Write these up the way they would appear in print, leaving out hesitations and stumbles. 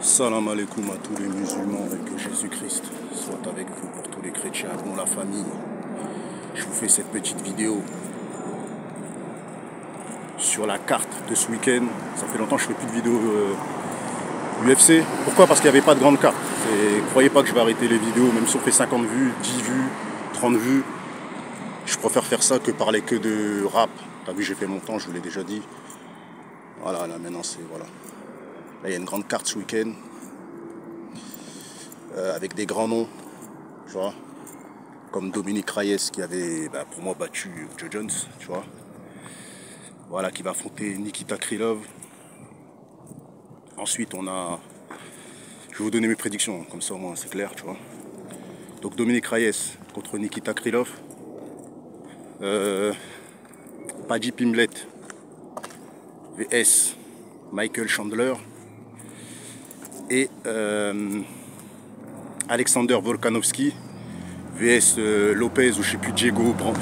Salam alaikum à tous les musulmans et que Jésus-Christ soit avec vous pour tous les chrétiens, bon la famille. Je vous fais cette petite vidéo sur la carte de ce week-end. Ça fait longtemps que je fais plus de vidéos UFC. Pourquoi? Parce qu'il n'y avait pas de grande carte. Croyez pas que je vais arrêter les vidéos, même si on fait 50 vues, 10 vues, 30 vues. Je préfère faire ça que parler que de rap. T'as vu, j'ai fait mon temps, je vous l'ai déjà dit. Voilà, là maintenant c'est voilà. Là, il y a une grande carte ce week-end avec des grands noms, tu vois, comme Dominique Reyes qui avait pour moi battu Joe Jones, tu vois. Voilà, qui va affronter Nikita Krylov. Ensuite, on a, je vais vous donner mes prédictions, comme ça au moins c'est clair, tu vois. Donc Dominique Reyes contre Nikita Krylov. Paddy Pimblett vs Michael Chandler. Et Alexander Volkanovski vs Lopez ou je sais plus, Diego Branch.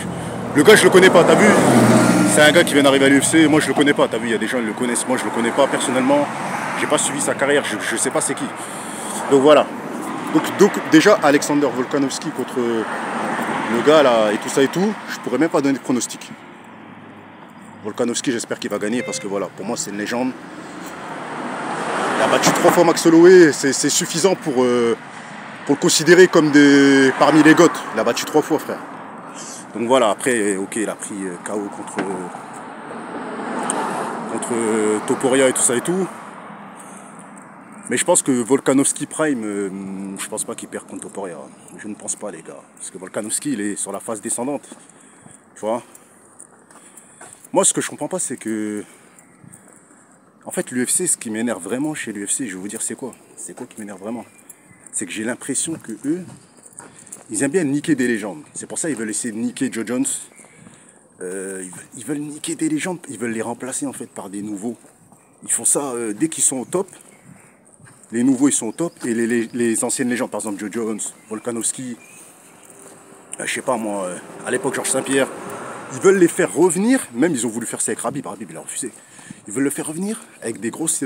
Le gars je le connais pas, t'as vu? C'est un gars qui vient d'arriver à l'UFC, moi je le connais pas, t'as vu? Il y a des gens qui le connaissent, moi je le connais pas personnellement. J'ai pas suivi sa carrière, je sais pas c'est qui. Donc voilà. Donc déjà Alexander Volkanovski contre le gars là et tout ça et tout, je pourrais même pas donner de pronostic. Volkanovski j'espère qu'il va gagner parce que voilà, pour moi c'est une légende. Il a battu 3 fois Max Holloway, c'est suffisant pour le considérer comme parmi les GOAT. Il a battu 3 fois, frère. Donc voilà, après, ok, il a pris KO contre Topuria et tout ça et tout. Mais je pense que Volkanovski Prime, je pense pas qu'il perd contre Topuria. Je ne pense pas, les gars. Parce que Volkanovski, il est sur la phase descendante. Tu vois? Moi, ce que je comprends pas, c'est que... En fait, l'UFC, ce qui m'énerve vraiment chez l'UFC, je vais vous dire c'est quoi? C'est quoi qui m'énerve vraiment? C'est que j'ai l'impression que eux, ils aiment bien niquer des légendes. C'est pour ça qu'ils veulent essayer de niquer Joe Jones. Ils veulent niquer des légendes, ils veulent les remplacer en fait par des nouveaux. Ils font ça dès qu'ils sont au top. Les nouveaux, ils sont au top. Et les anciennes légendes, par exemple Joe Jones, Volkanovski, je sais pas moi, à l'époque Georges Saint-Pierre, ils veulent les faire revenir. Même ils ont voulu faire ça avec Khabib, il a refusé. Ils veulent le faire revenir avec des grosses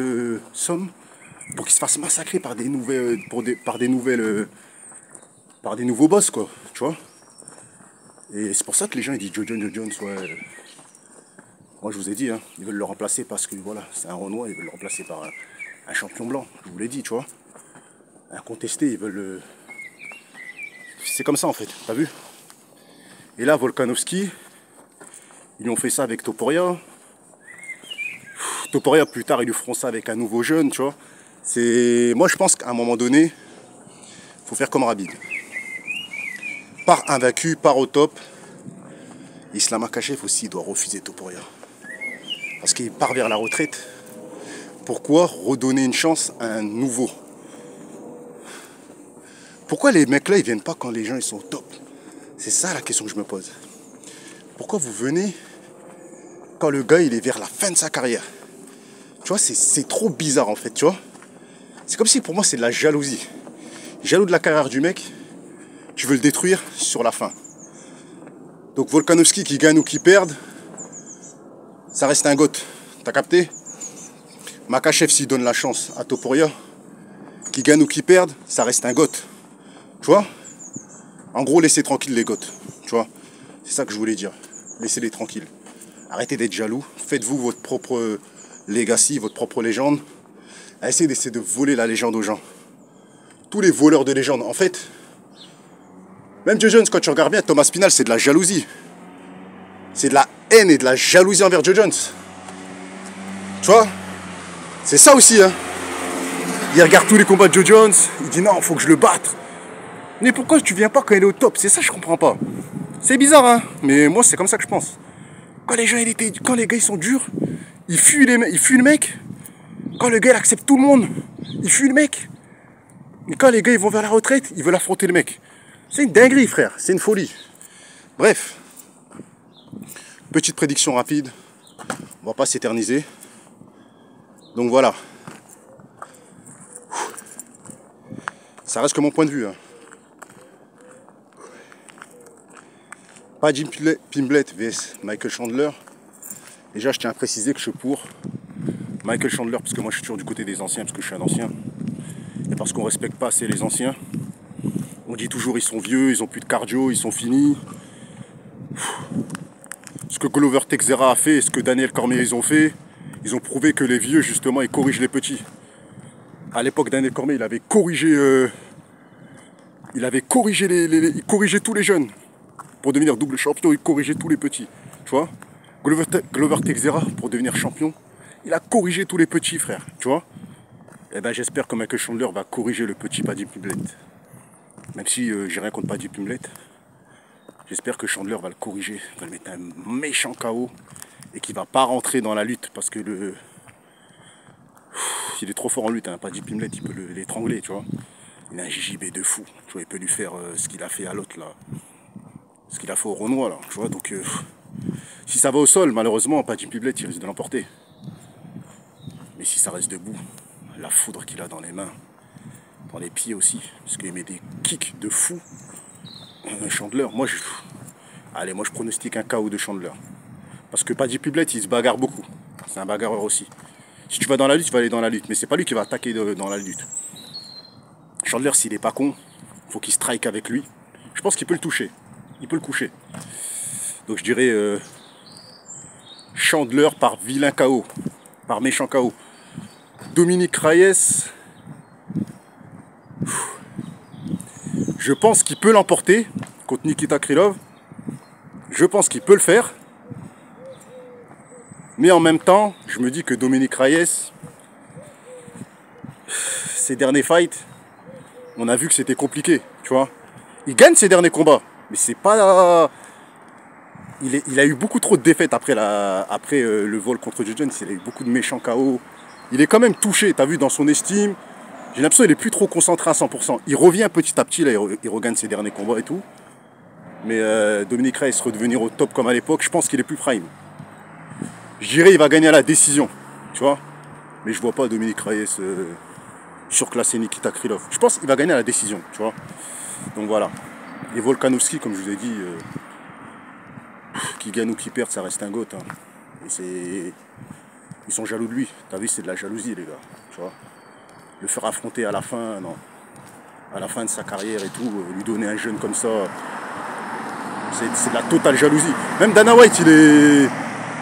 sommes pour qu'ils se fassent massacrer par des nouvelles, par des nouveaux boss, quoi, tu vois. Et c'est pour ça que les gens ils disent Joe Jones, ouais. Moi je vous ai dit, hein, ils veulent le remplacer parce que voilà, c'est un Renoir, ils veulent le remplacer par un champion blanc, je vous l'ai dit, tu vois. Incontesté, ils veulent C'est comme ça en fait, t'as vu? Et là, Volkanovski, ils lui ont fait ça avec Topuria. Topuria, plus tard, ils lui feront ça avec un nouveau jeune, tu vois. Moi, je pense qu'à un moment donné, il faut faire comme Khabib. Part invaincu, part au top. Islam Makhachev aussi doit refuser Topuria. Parce qu'il part vers la retraite. Pourquoi redonner une chance à un nouveau? Pourquoi les mecs là, ils viennent pas quand les gens ils sont au top? C'est ça la question que je me pose. Pourquoi vous venez quand le gars il est vers la fin de sa carrière? Tu vois, c'est trop bizarre en fait, tu vois. C'est comme si pour moi c'est de la jalousie. Jaloux de la carrière du mec, tu veux le détruire sur la fin. Donc Volkanovski qui gagne ou qui perde, ça reste un GOAT. T'as capté? Makhachev s'il donne la chance à Topuria, qui gagne ou qui perde, ça reste un GOAT. Tu vois? En gros, laissez tranquille les GOAT. Tu vois? C'est ça que je voulais dire. Laissez-les tranquilles. Arrêtez d'être jaloux. Faites-vous votre propre legacy, votre propre légende. Essayez d'essayer de voler la légende aux gens. Tous les voleurs de légende, en fait, même Joe Jones, quand tu regardes bien, Thomas Spinal, c'est de la jalousie. C'est de la haine et de la jalousie envers Joe Jones. Tu vois? C'est ça aussi, hein. Il regarde tous les combats de Joe Jones, il dit non, faut que je le batte. Mais pourquoi tu viens pas quand il est au top? C'est ça, je comprends pas. C'est bizarre, hein. Mais moi, c'est comme ça que je pense. Quand les gars ils sont durs, ils fuient le mec. Quand le gars il accepte tout le monde, il fuit le mec. Et quand les gars ils vont vers la retraite, ils veulent affronter le mec. C'est une dinguerie, frère. C'est une folie. Bref. Petite prédiction rapide. On va pas s'éterniser. Donc voilà. Ça reste que mon point de vue. Hein. Paddy Pimblett vs Michael Chandler. Déjà, je tiens à préciser que je suis pour Michael Chandler, parce que moi je suis toujours du côté des anciens, parce que je suis un ancien. et parce qu'on ne respecte pas assez les anciens. On dit toujours ils sont vieux, ils ont plus de cardio, ils sont finis. Ce que Glover Teixeira a fait et ce que Daniel Cormier ils ont fait, ils ont prouvé que les vieux justement ils corrigent les petits. À l'époque, Daniel Cormier il avait corrigé, il corrigeait tous les jeunes pour devenir double champion, il corrigeait tous les petits. Tu vois, Glover Teixeira pour devenir champion, il a corrigé tous les petits frères. Tu vois. Et ben j'espère que Michael Chandler va corriger le petit Paddy Pimblett. Même si j'ai rien contre Paddy Pimblett, j'espère que Chandler va le corriger, va le mettre un méchant KO et qu'il va pas rentrer dans la lutte parce que il est trop fort en lutte, hein. Paddy Pimblett, il peut l'étrangler, tu vois. Il a un JJB de fou, tu vois, il peut lui faire ce qu'il a fait à l'autre là, ce qu'il a fait au Renoir là, tu vois. Donc si ça va au sol, malheureusement, Paddy Pimblett il risque de l'emporter. Mais si ça reste debout, la foudre qu'il a dans les mains, dans les pieds aussi, parce qu'il met des kicks de fou. Chandler, moi je pronostique un KO de Chandler. Parce que Paddy Pimblett il se bagarre beaucoup. C'est un bagarreur aussi. Si tu vas dans la lutte, tu vas aller dans la lutte. Mais c'est pas lui qui va attaquer dans la lutte. Chandler, s'il est pas con, faut qu'il strike avec lui. Je pense qu'il peut le toucher. Il peut le coucher. Donc je dirais Chandler par vilain KO. Par méchant KO. Dominick Reyes. Je pense qu'il peut l'emporter contre Nikita Krylov. Je pense qu'il peut le faire. Mais en même temps, je me dis que Dominick Reyes, ses derniers fights, on a vu que c'était compliqué, tu vois. Il gagne ses derniers combats, mais c'est pas... Il a eu beaucoup trop de défaites après le vol contre Joe Jones. Il a eu beaucoup de méchants KO. Il est quand même touché, t'as vu, dans son estime. J'ai l'impression qu'il est plus trop concentré à 100%. Il revient petit à petit, là, il regagne ses derniers combats et tout. Mais Dominick Reyes redevenir au top comme à l'époque, je pense qu'il est plus prime. Je dirais qu'il va gagner à la décision, tu vois. Mais je vois pas Dominick Reyes surclasser Nikita Krylov. Je pense qu'il va gagner à la décision, tu vois. Donc voilà. Et Volkanovski, comme je vous ai dit, qu'il gagne ou qu'il perde, ça reste un goat. Hein. Et ils sont jaloux de lui. T'as vu, c'est de la jalousie, les gars. Tu vois. Le faire affronter à la fin, non. À la fin de sa carrière et tout, lui donner un jeune comme ça, c'est de la totale jalousie. Même Dana White,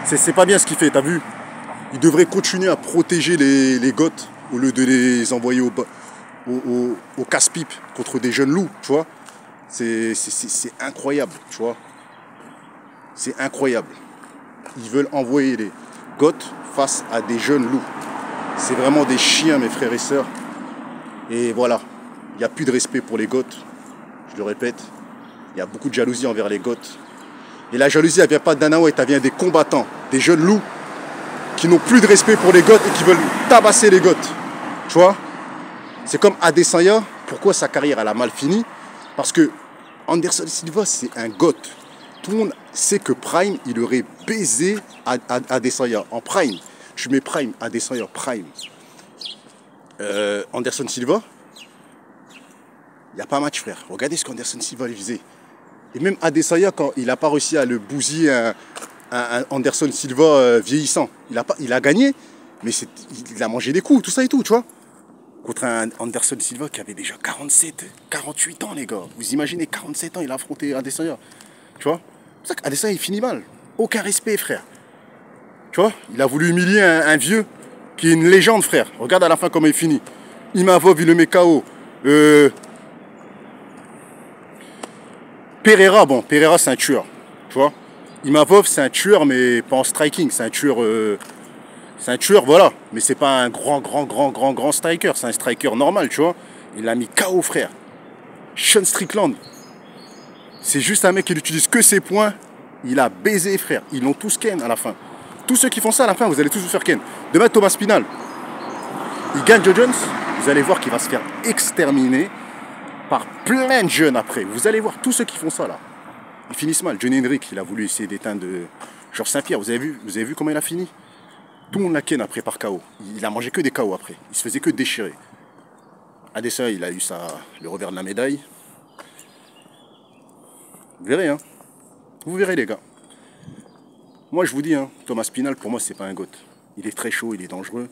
c'est pas bien ce qu'il fait, t'as vu. Il devrait continuer à protéger les goths au lieu de les envoyer au casse-pipe contre des jeunes loups, tu vois. C'est incroyable, tu vois. C'est incroyable. Ils veulent envoyer les goths face à des jeunes loups. C'est vraiment des chiens, mes frères et sœurs. Et voilà, il n'y a plus de respect pour les goths, je le répète. Il y a beaucoup de jalousie envers les goths. Et la jalousie, elle ne vient pas de Dana White, elle vient des combattants, des jeunes loups qui n'ont plus de respect pour les goths et qui veulent tabasser les goths. Tu vois? C'est comme Adesanya. Pourquoi sa carrière elle a mal fini? Parce que Anderson Silva, c'est un goth. Tout le monde sait que Prime, il aurait baisé Adesanya en Prime. Je mets Prime, Adesanya, Prime. Anderson Silva, il n'y a pas match, frère. Regardez ce qu'Anderson Silva lui faisait. Et même Adesanya, quand il n'a pas réussi à le bousiller un Anderson Silva vieillissant, il a gagné, mais il a mangé des coups, tout ça et tout, tu vois. Contre un Anderson Silva qui avait déjà 47, 48 ans, les gars. Vous imaginez, 47 ans, il a affronté Adesanya. Tu vois? C'est ça qu'Adesanya, il finit mal. Aucun respect, frère. Tu vois? Il a voulu humilier un vieux qui est une légende, frère. Regarde à la fin comment il finit. Imavov, il le met KO. Pereira, bon, Pereira, c'est un tueur. Tu vois? Imavov, c'est un tueur, mais pas en striking. C'est un tueur, voilà. Mais c'est pas un grand striker. C'est un striker normal, tu vois. Il l'a mis KO, frère. Sean Strickland. C'est juste un mec qui n'utilise que ses points. Il a baisé, frère. Ils l'ont tous ken à la fin. Tous ceux qui font ça à la fin, vous allez tous vous faire ken. Demain, Thomas Spinal, il gagne Joe Jones. Vous allez voir qu'il va se faire exterminer par plein de jeunes après. Vous allez voir tous ceux qui font ça là. Ils finissent mal. Johnny Hendrick, il a voulu essayer d'éteindre Georges Saint-Pierre. Vous avez vu comment il a fini? Tout le monde l'a ken après par KO. Il a mangé que des KO après. Il se faisait que déchirer. Adesanya, il a eu le revers de la médaille. Vous verrez, hein. Vous verrez, les gars. Moi, je vous dis, hein, Thomas Spinal, pour moi, c'est pas un goth. Il est très chaud, il est dangereux.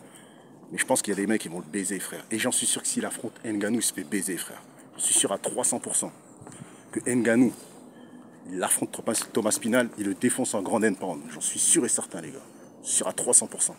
Mais je pense qu'il y a des mecs qui vont le baiser, frère. Et j'en suis sûr que s'il affronte Ngannou, il se fait baiser, frère. Je suis sûr à 300% que Ngannou, il affronte Thomas Spinal, il le défonce en grand end pound. J'en suis sûr et certain, les gars. Je suis sûr à 300%.